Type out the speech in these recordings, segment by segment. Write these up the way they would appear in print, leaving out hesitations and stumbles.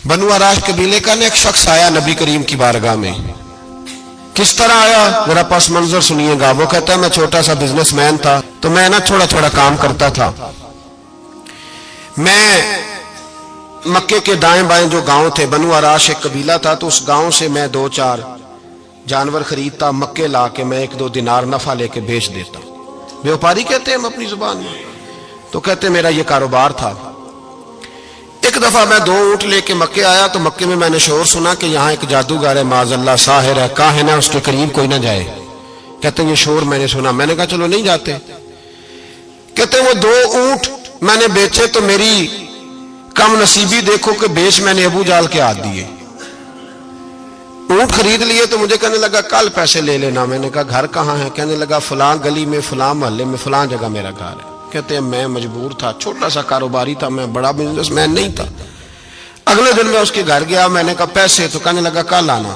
बनु आराश कबीले का एक शख्स आया नबी करीम की बारगाह में। किस तरह आया मेरा पस मंजर सुनिएगा। वो कहता है मैं छोटा सा बिजनेसमैन था, तो मैं ना थोड़ा थोड़ा काम करता था। मैं मक्के के दाएं बाएं जो गांव थे, बनु आराश एक कबीला था, तो उस गांव से मैं 2-4 जानवर खरीदता, मक्के ला के मैं 1-2 दिनार नफा लेके बेच देता। व्यापारी कहते हैं हम अपनी जुबान में, तो कहते मेरा ये कारोबार था। एक दफा मैं 2 ऊंट लेके मक्के आया, तो मक्के में मैंने शोर सुना कि यहाँ एक जादूगर है, माजल्ला साहिर है, काहिन है, उसके करीब कोई ना जाए। कहते ये शोर मैंने सुना। मैंने कहा चलो नहीं जाते। कहते वो 2 ऊंट मैंने बेचे तो मेरी कम नसीबी देखो कि बेच मैंने अबू जाल के हाथ दिए। ऊंट खरीद लिए तो मुझे कहने लगा कल पैसे ले लेना। मैंने कहा घर कहाँ है? कहने लगा फलां गली में, फलां मोहल्ले में, फलां जगह मेरा घर है। कहते हैं मैं मजबूर था, छोटा सा कारोबारी था, मैं बड़ा बिजनेसमैन नहीं था। अगले दिन मैं उसके घर गया, मैंने कहा पैसे, तो कहने लगा कल आना।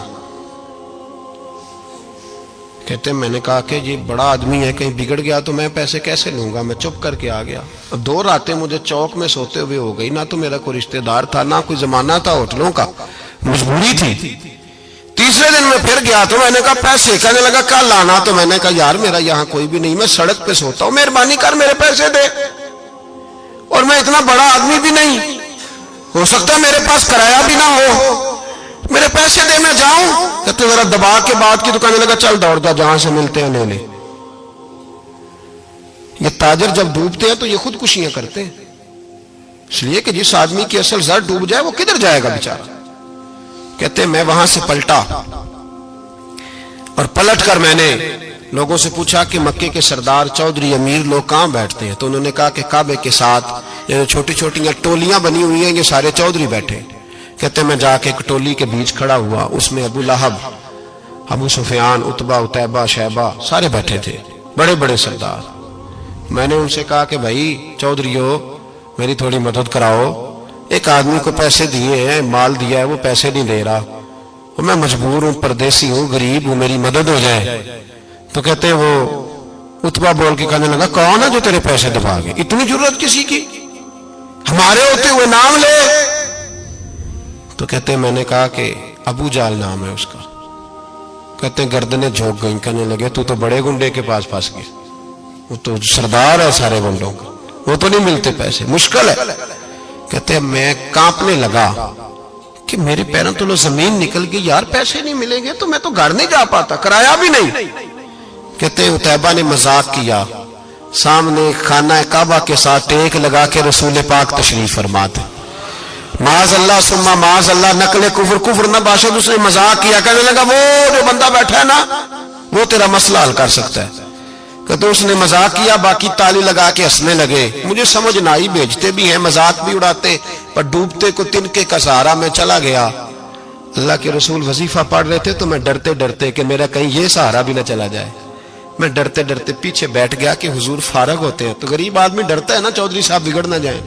कहते हैं मैंने कहा कि ये बड़ा आदमी है, कहीं बिगड़ गया तो मैं पैसे कैसे लूंगा। मैं चुप करके आ गया। 2 रातें मुझे चौक में सोते हुए हो गई। ना तो मेरा कोई रिश्तेदार था, ना कोई जमाना था होटलों का, मजबूरी थी। तीसरे दिन मैं फिर गया तो मैंने कहा पैसे, कहने लगा कल आना। तो मैंने कहा यार मेरा यहाँ कोई भी नहीं, मैं सड़क पे सोता हूँ, मेहरबानी कर मेरे पैसे दे, और मैं इतना बड़ा आदमी भी नहीं, हो सकता है मेरे पास किराया भी ना हो, मेरे पैसे दे मैं जाऊं। कहते जरा दबा के बात की। तो कहने लगा चल दौड़ जा, जहां से मिलते हैं ले ले। ये ताजर जब डूबते हैं तो ये खुदकुशियां करते हैं, इसलिए कि जिस आदमी की असल जर डूब जाए वो किधर जाएगा बेचारा। कहते मैं वहां से पलटा, और पलट कर मैंने लोगों से पूछा कि मक्के के सरदार, चौधरी, अमीर लोग कहां बैठते हैं। तो उन्होंने कहा कि काबे के साथ ये छोटी छोटी टोलियां बनी हुई हैं, ये सारे चौधरी बैठे। कहते मैं जाके एक टोली के बीच खड़ा हुआ, उसमें अबू लहब, अबू सुफियान, उतबा, उतैबा, शैबा सारे बैठे थे, बड़े बड़े सरदार। मैंने उनसे कहा कि भाई चौधरियों मेरी थोड़ी मदद कराओ, एक आदमी को पैसे दिए हैं, माल दिया है, वो पैसे नहीं दे रहा, और मैं मजबूर हूं, परदेसी हूं, गरीब हूं, मेरी मदद हो जाए। तो कहते हैं वो उतबा बोल के कहने लगा कौन है जो तेरे पैसे दबागे, इतनी जरूरत किसी की, हमारे होते हुए नाम ले। तो कहते हैं मैंने कहा कि अबू जाल नाम है उसका। कहते हैं गर्दनें झोंक गई। कहने लगे तू तो बड़े गुंडे के पास फंस गया, वो तो सरदार है सारे गुंडों का, वो तो नहीं मिलते पैसे, मुश्किल है। कहते हैं मैं कांपने लगा कि मेरे पैरों तो जमीन निकल गई, यार पैसे नहीं मिलेंगे तो मैं तो घर नहीं जा पाता, किराया भी नहीं। कहते हैं उतैबा ने मजाक किया, सामने खाना काबा के साथ टेक लगा के रसूल पाक तशरीफ फरमाते, माज अल्लाह सुम्मा माज अल्लाह, नकले कुफर, कुफर ना बाशद। उसने मजाक किया, कहने लगा वो जो बंदा बैठा है ना वो तेरा मसला हल कर सकता है। कहते उसने मजाक किया, बाकी ताली लगा के हंसने लगे। मुझे समझ ना आई, भेजते भी हैं, मजाक भी उड़ाते, पर डूबते को तिनके का सहारा में चला गया। अल्लाह के रसूल वजीफा पढ़ रहे थे, तो मैं डरते डरते कि मेरा कहीं ये सहारा भी ना चला जाए, मैं डरते डरते पीछे बैठ गया कि हुजूर फारग होते हैं। तो गरीब आदमी डरता है ना चौधरी साहब बिगड़ ना जाए,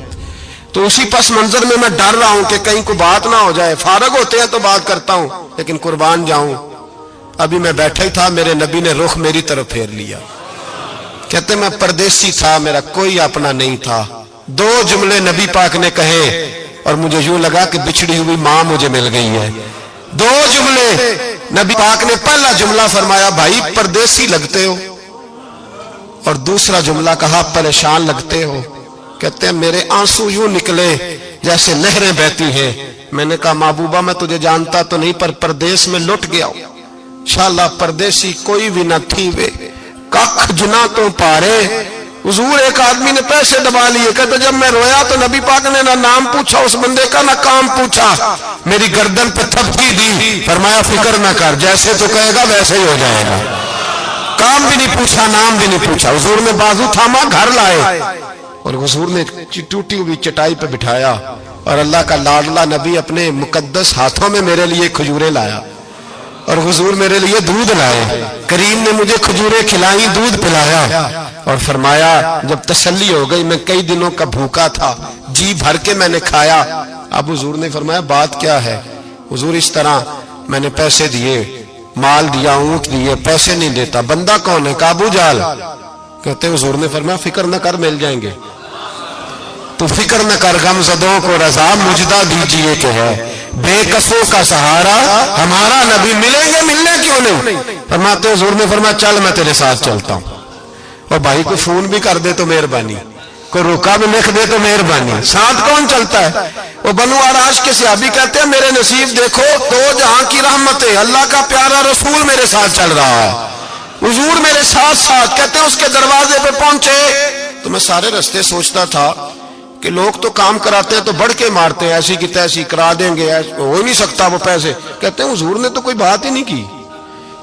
तो उसी पस मंजर में मैं डर रहा हूं कि कहीं कोई बात ना हो जाए। फारग होते हैं तो बात करता हूं, लेकिन कुर्बान जाऊं। अभी मैं बैठा ही था, मेरे नबी ने रुख मेरी तरफ फेर लिया। कहते मैं परदेसी था, मेरा कोई अपना नहीं था। 2 जुमले नबी पाक ने कहे और मुझे यूं लगा कि बिछड़ी हुई मां मुझे मिल गई है। 2 जुमले नबी पाक ने, पहला जुमला फरमाया भाई परदेसी लगते हो, और दूसरा जुमला कहा परेशान लगते हो। कहते हैं मेरे आंसू यूं निकले जैसे नहरें बहती हैं। मैंने कहा महबूबा मैं तुझे जानता तो नहीं, पर परदेश में लुट गया हूं। शाला परदेसी कोई भी न थी वे, कख जुना तो पारे। हुजूर एक आदमी ने पैसे दबा लिए। कहते जब मैं रोया तो नबी पाक ने ना नाम पूछा उस बंदे का, ना काम पूछा, मेरी गर्दन पे थपकी दी, फरमाया फिक्र ना कर, जैसे तो कहेगा वैसे ही हो जाएगा। काम भी नहीं पूछा, नाम भी नहीं पूछा। हुजूर ने बाजू थामा, घर लाए, और हुजूर ने टूटी हुई चटाई पे बिठाया, और अल्लाह का लाडला नबी अपने मुकद्दस हाथों में मेरे लिए खजूरें लाया, और हुजूर मेरे लिए दूध लाए। करीम ने मुझे खजूरें खिलाई, दूध पिलाया, और फरमाया जब तसल्ली हो गई, मैं कई दिनों का भूखा था, जी भर के मैंने खाया। अब हुजूर ने फरमाया बात क्या है। हुजूर इस तरह मैंने पैसे दिए, माल दिया, ऊंट दिए, पैसे नहीं देता। बंदा कौन है? काबू जाल। कहते हुजूर ने फरमाया फिक्र न कर, मिल जाएंगे। तो फिक्र न कर, गमज़दों को रज़ा मुजदा दीजिए कि है, بے کسوں کا سہارا ہمارا نبی، ملیں گے ملنے کیوں نہیں؟ فرماتے حضور نے فرمایا چل میں تیرے ساتھ چلتا ہوں، اور بھائی کو فون بھی کر دے تو مہربانی، کوئی روکا بھی لکھ دے تو مہربانی، ساتھ کون چلتا ہے؟ وہ بنو آراش کے صحابی کہتے ہیں میرے نصیب دیکھو، دو جہاں کی رحمتیں، اللہ کا پیارا رسول میرے ساتھ چل رہا ہے، حضور میرے ساتھ ساتھ۔ کہتے ہیں اس کے دروازے پہ پہنچے تو میں سارے رستے سوچتا تھا کہ لوگ تو کام کراتے ہیں تو بڑھ کے مارتے ہیں، ایسی کی تیسی کرا دیں گے، ہو ہی نہیں سکتا وہ پیسے۔ کہتے ہیں حضور نے تو کوئی بات ہی نہیں کی،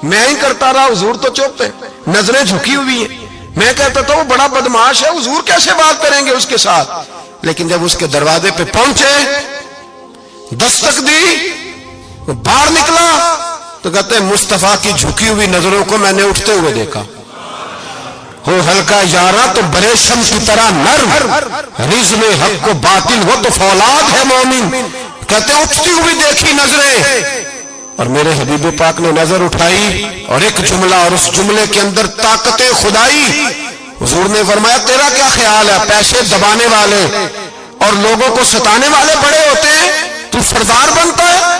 میں ہی کرتا رہا، حضور تو چپ ہے، نظریں جھکی ہوئی ہیں۔ میں کہتا تھا وہ بڑا بدماش ہے، حضور کیسے بات کریں گے اس کے ساتھ؟ لیکن جب اس کے دروازے پہ پہنچے، دستک دی، وہ باہر نکلا تو کہتے ہیں مصطفیٰ کی جھکی ہوئی نظروں کو میں نے اٹھتے ہوئے دیکھا، ہو ہلکا یارا تو بریشم کی طرح نرم، رزم حق کو باطل ہو تو فولاد ہے مومن۔ کہتے ہیں اٹھتی ہوئی دیکھی نظریں، اور میرے حبیب پاک نے نظر اٹھائی اور ایک جملہ، اور اس جملے کے اندر طاقت خدائی۔ حضور نے فرمایا تیرا کیا خیال ہے، پیسے دبانے والے اور لوگوں کو ستانے والے بڑے ہوتے ہیں، تو سردار بنتا ہے؟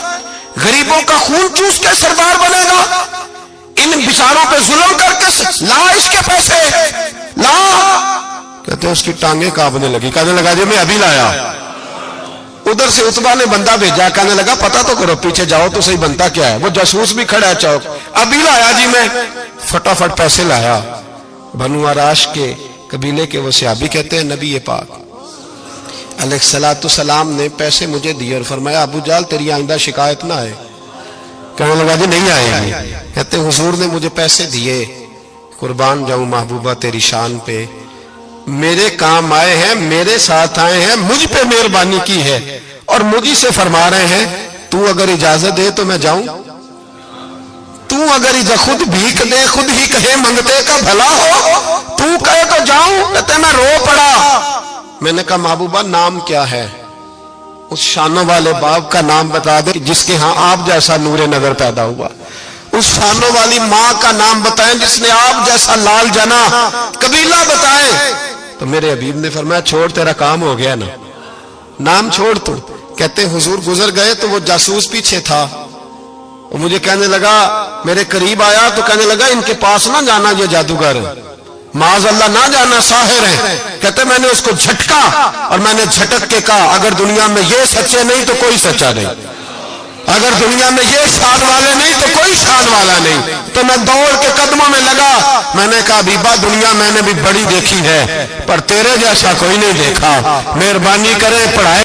غریبوں کا خون چوس کے سردار بنے گا؟ ان بیچاروں پہ ظلم کر کے لا اس کے پیسے لا۔ کہتے ہیں اس کی ٹانگیں کانپنے لگی، کہنے لگا جی میں ابھی لایا۔ ادھر سے عتبہ نے بندہ بھیجا، کہنے لگا پتہ تو کرو، پیچھے جاؤ تو صحیح بنتا کیا ہے۔ وہ جاسوس بھی کھڑا ہے چوک، ابھی لایا جی میں، فٹافٹ پیسے لایا۔ بنو آراش کے قبیلے کے وہ صحابی کہتے ہیں نبی پاک علیہ السلام نے پیسے مجھے دیے اور فرمایا ابو جال تیری آئندہ شکایت نہ آئے۔ کہنے لگا جی نہیں آئے گی۔ کہتے ہیں حضور نے مجھے پیسے دیے، قربان جاؤں محبوبہ تیری شان پہ، میرے کام آئے ہیں، میرے ساتھ آئے ہیں، مجھ پہ مہربانی کی ہے، اور مجھے سے فرما رہے ہیں تو اگر اجازت دے تو میں جاؤں، تو اگر خود بھیک دے، خود ہی کہے منگتے کا بھلا ہو، تو کہے تو جاؤں۔ کہتے ہیں میں رو پڑا، میں نے کہا محبوبہ نام کیا ہے؟ اس شانوں والے باپ کا نام بتا دے جس کے ہاں آپ جیسا نور نظر پیدا ہوا، اس شانوں والی ماں کا نام بتائیں جس نے آپ جیسا لال جنا، قبیلہ بتائیں۔ تو میرے حبیب نے فرمایا چھوڑ تیرا کام ہو گیا نا، نام چھوڑ تو۔ کہتے حضور گزر گئے تو وہ جاسوس پیچھے تھا، وہ مجھے کہنے لگا، میرے قریب آیا تو کہنے لگا ان کے پاس نہ جانا، یہ جادوگر معاذ اللہ نہ جانا، ساحر ہیں۔ کہتے میں نے اس کو جھٹکا اور میں نے جھٹک کے کہا اگر دنیا میں یہ سچے نہیں تو کوئی سچا نہیں، اگر دنیا میں یہ شان والے نہیں تو کوئی شان والا نہیں۔ تو میں دوڑ کے قدموں میں لگا، میں نے کہا بیبا دنیا میں نے بھی بڑی دیکھی ہے پر تیرے جیسا کوئی نہیں دیکھا، مہربانی کرے پڑھائے